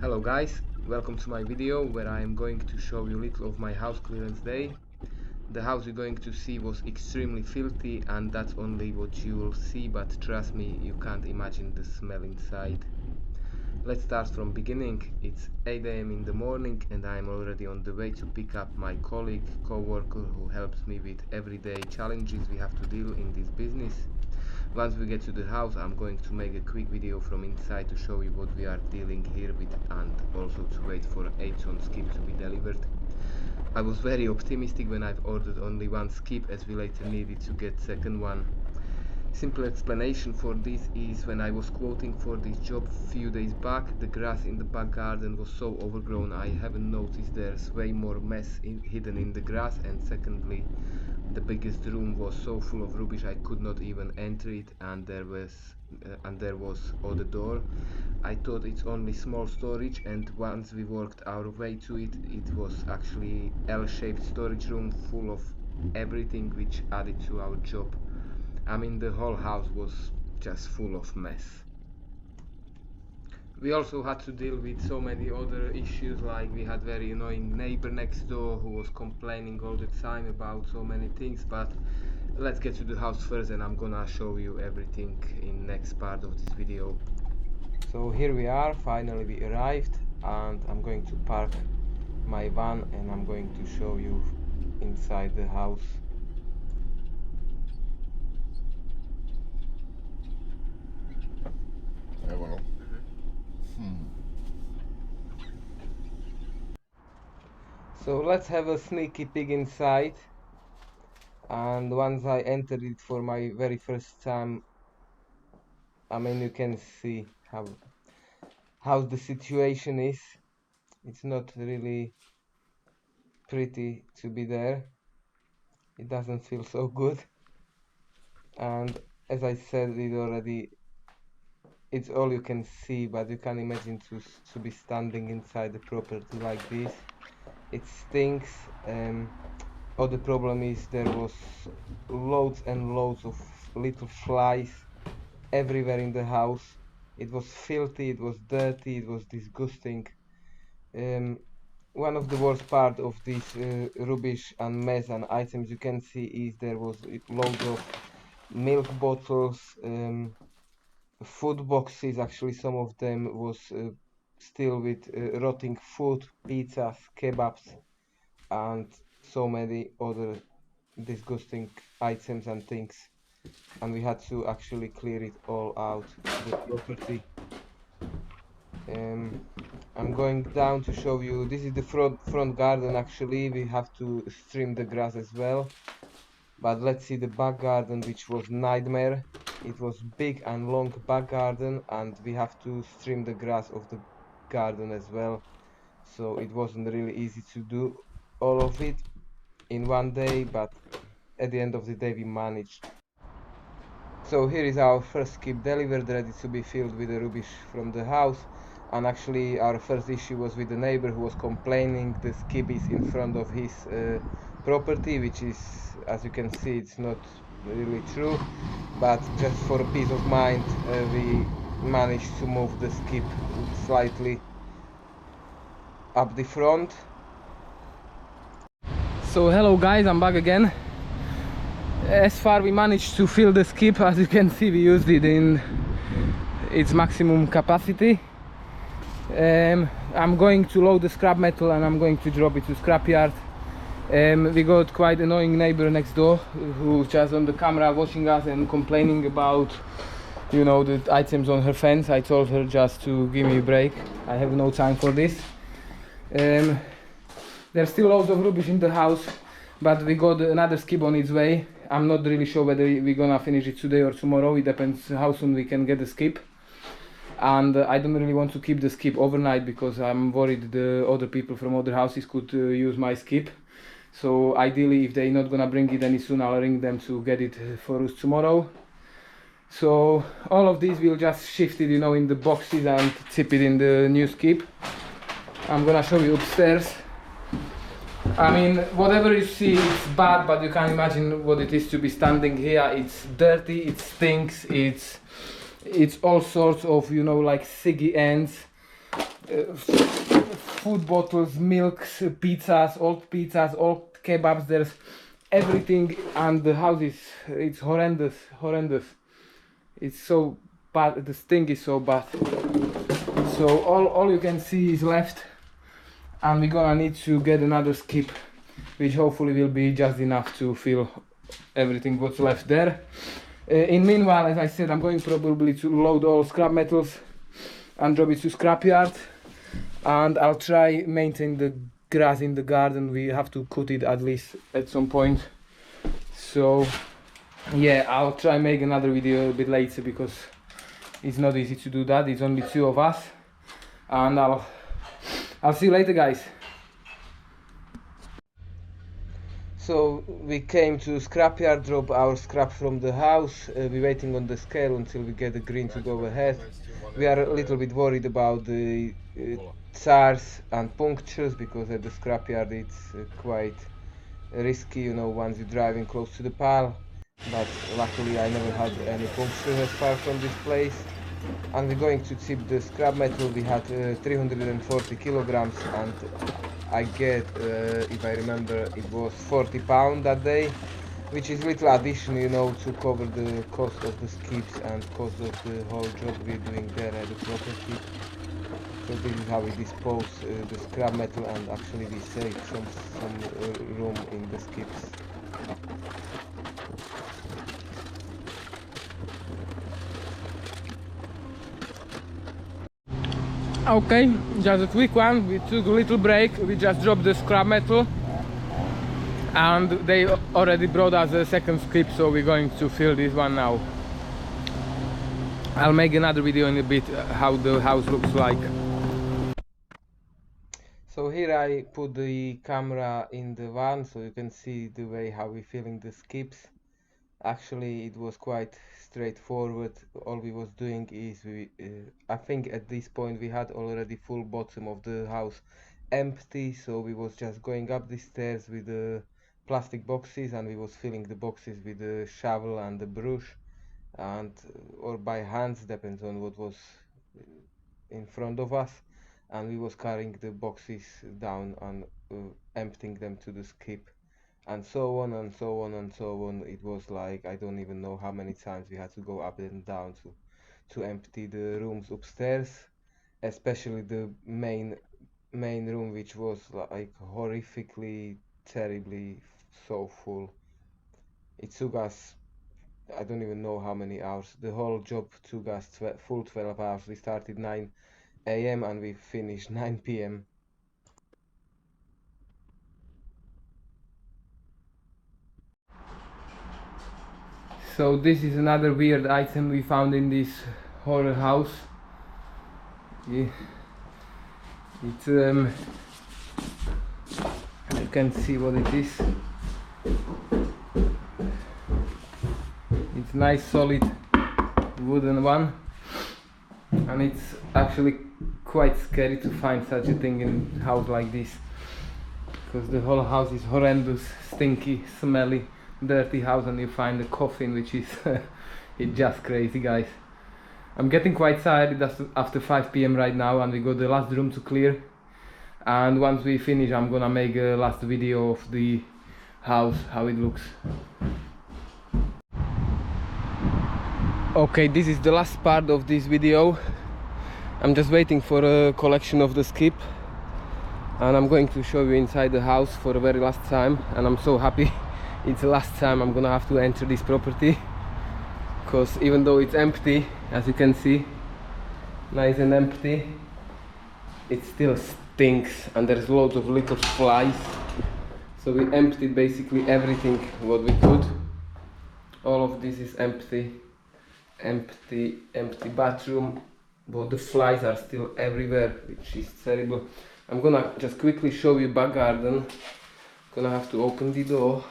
Hello guys, welcome to my video where I am going to show you a little of my house clearance day. The house you're going to see was extremely filthy and that's only what you will see, but trust me, you can't imagine the smell inside. Let's start from beginning. It's 8 a.m. in the morning and I am already on the way to pick up my colleague, co-worker who helps me with everyday challenges we have to deal in this business. Once we get to the house, I'm going to make a quick video from inside to show you what we are dealing here with and also to wait for 8-ton skip to be delivered. I was very optimistic when I've ordered only one skip, as we later needed to get second one. Simple explanation for this is when I was quoting for this job few days back, the grass in the back garden was so overgrown I haven't noticed there's way more mess hidden in the grass, and secondly, the biggest room was so full of rubbish I could not even enter it, and there was other door. I thought it's only small storage, and once we worked our way to it, it was actually L-shaped storage room full of everything, which added to our job. I mean, the whole house was just full of mess. We also had to deal with so many other issues, like we had very annoying neighbor next door who was complaining all the time about so many things, but let's get to the house first and I'm gonna show you everything in next part of this video. So here we are, finally we arrived, and I'm going to park my van and I'm going to show you inside the house. Evo. So let's have a sneaky peek inside. And once I entered it for my very first time, I mean, you can see how the situation is. It's not really pretty to be there. It doesn't feel so good. And as I said it already, it's all you can see, but you can imagine to be standing inside the property like this. It stinks. Other problem is there was loads and loads of little flies everywhere in the house. It was filthy, it was dirty, it was disgusting. One of the worst part of this rubbish and mess and items you can see is there was loads of milk bottles, food boxes. Actually, some of them was still with rotting food, pizzas, kebabs, and so many other disgusting items and things, and we had to actually clear it all out the property. I'm going down to show you. This is the front garden. Actually, we have to trim the grass as well, but let's see the back garden, which was nightmare. It was big and long back garden, and we have to trim the grass of the garden as well, so it wasn't really easy to do all of it in one day, but at the end of the day we managed. So here is our first skip delivered, ready to be filled with the rubbish from the house. And actually our first issue was with the neighbor who was complaining the skip is in front of his property, which is, as you can see, it's not really true, but just for peace of mind we managed to move the skip slightly up the front. So hello guys, I'm back again. As far we managed to fill the skip, as you can see we used it in its maximum capacity. I'm going to load the scrap metal and I'm going to drop it to scrapyard. We got quite annoying neighbor next door who just on the camera watching us and complaining about, you know, the items on her fence. I told her just to give me a break, I have no time for this. There's still loads of rubbish in the house, but we got another skip on its way. I'm not really sure whether we're gonna finish it today or tomorrow. It depends how soon we can get the skip. And I don't really want to keep the skip overnight because I'm worried the other people from other houses could use my skip. So ideally, if they're not gonna bring it any soon, I'll ring them to get it for us tomorrow. So all of these will just shift it, you know, in the boxes and tip it in the new skip. I'm gonna show you upstairs. I mean, whatever you see is bad, but you can imagine what it is to be standing here. It's dirty, it stinks, it's all sorts of, you know, like ciggy ends. food bottles, milks, pizzas, old kebabs. There's everything, and the house is, it's horrendous. It's so bad, the stink is so bad. So all you can see is left, and we're gonna need to get another skip, which hopefully will be just enough to fill everything what's left there. In meanwhile, as I said, I'm going probably to load all scrap metals and drop it to scrapyard, and I'll try maintain the grass in the garden. We have to cut it at least at some point. So yeah, I'll try make another video a bit later, because it's not easy to do that. It's only two of us, and I'll see you later, guys. So we came to scrapyard, drop our scrap from the house. We're waiting on the scale until we get the green to go ahead. We are a little bit worried about the SARS and punctures, because at the scrapyard it's quite risky, you know, once you're driving close to the pile. But luckily I never had any punctures as far from this place. And we're going to tip the scrap metal. We had 340 kilograms, and I get, if I remember, it was 40 pounds that day, which is little addition, you know, to cover the cost of the skips and cost of the whole job we're doing there at the property. So this is how we dispose the scrap metal, and actually we save some room in the skips. Okay, just a quick one. We took a little break. We just dropped the scrap metal, and they already brought us a second skip, so we're going to fill this one now. I'll make another video in a bit how the house looks like. So here I put the camera in the van, so you can see the way how we're filling the skips. Actually it was quite straightforward. All we was doing is I think at this point we had already full bottom of the house empty, so we was just going up the stairs with the plastic boxes, and we was filling the boxes with the shovel and the brush, and or by hands, depends on what was in front of us, and we was carrying the boxes down and emptying them to the skip, and so on and so on and so on. It was like, I don't even know how many times we had to go up and down to empty the rooms upstairs, especially the main room, which was like horrifically, terribly so full. It took us, I don't even know how many hours. The whole job took us full 12 hours. We started 9 AM and we finished 9 PM. So this is another weird item we found in this horror house. You can see what it is. It's nice solid wooden one, and it's actually quite scary to find such a thing in a house like this, because the whole house is horrendous, stinky, smelly, dirty house, and you find a coffin, which is it's just crazy, guys. I'm getting quite tired. It's after 5 PM right now, and we got the last room to clear, and once we finish I'm gonna make a last video of the house, how it looks. Okay, this is the last part of this video. I'm just waiting for a collection of the skip, and I'm going to show you inside the house for the very last time, and I'm so happy it's the last time I'm gonna have to enter this property, because even though it's empty, as you can see, nice and empty, it still stinks and there's loads of little flies. So we emptied basically everything what we could. All of this is empty bathroom, but the flies are still everywhere, which is terrible. I'm gonna just quickly show you back garden. Gonna have to open the door.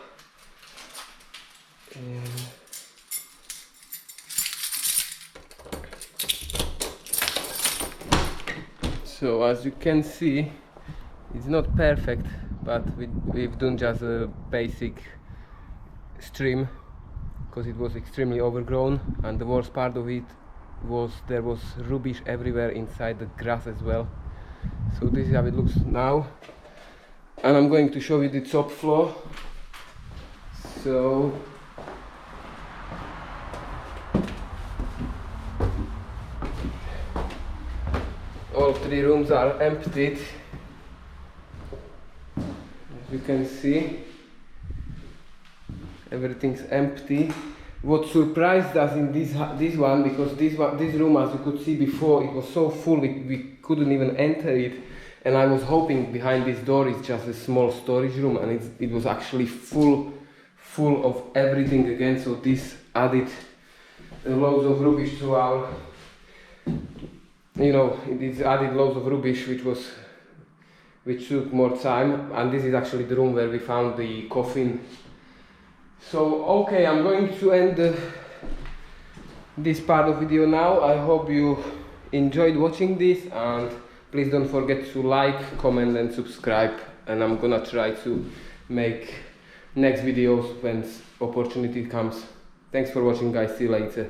So as you can see, it's not perfect, but we've done just a basic stream, because it was extremely overgrown, and the worst part of it there was rubbish everywhere inside the grass as well. So this is how it looks now, and I'm going to show you the top floor. So all 3 rooms are emptied, as you can see. Everything's empty. What surprised us in this one, because this room, as you could see before, it was so full we couldn't even enter it, and I was hoping behind this door is just a small storage room, and it was actually full of everything again. So this added loads of rubbish to our, it added loads of rubbish which took more time. And this is actually the room where we found the coffin. So okay, I'm going to end this part of video now. I hope you enjoyed watching this, and please don't forget to like, comment and subscribe, and I'm gonna try to make next videos when opportunity comes. Thanks for watching, guys. See you later.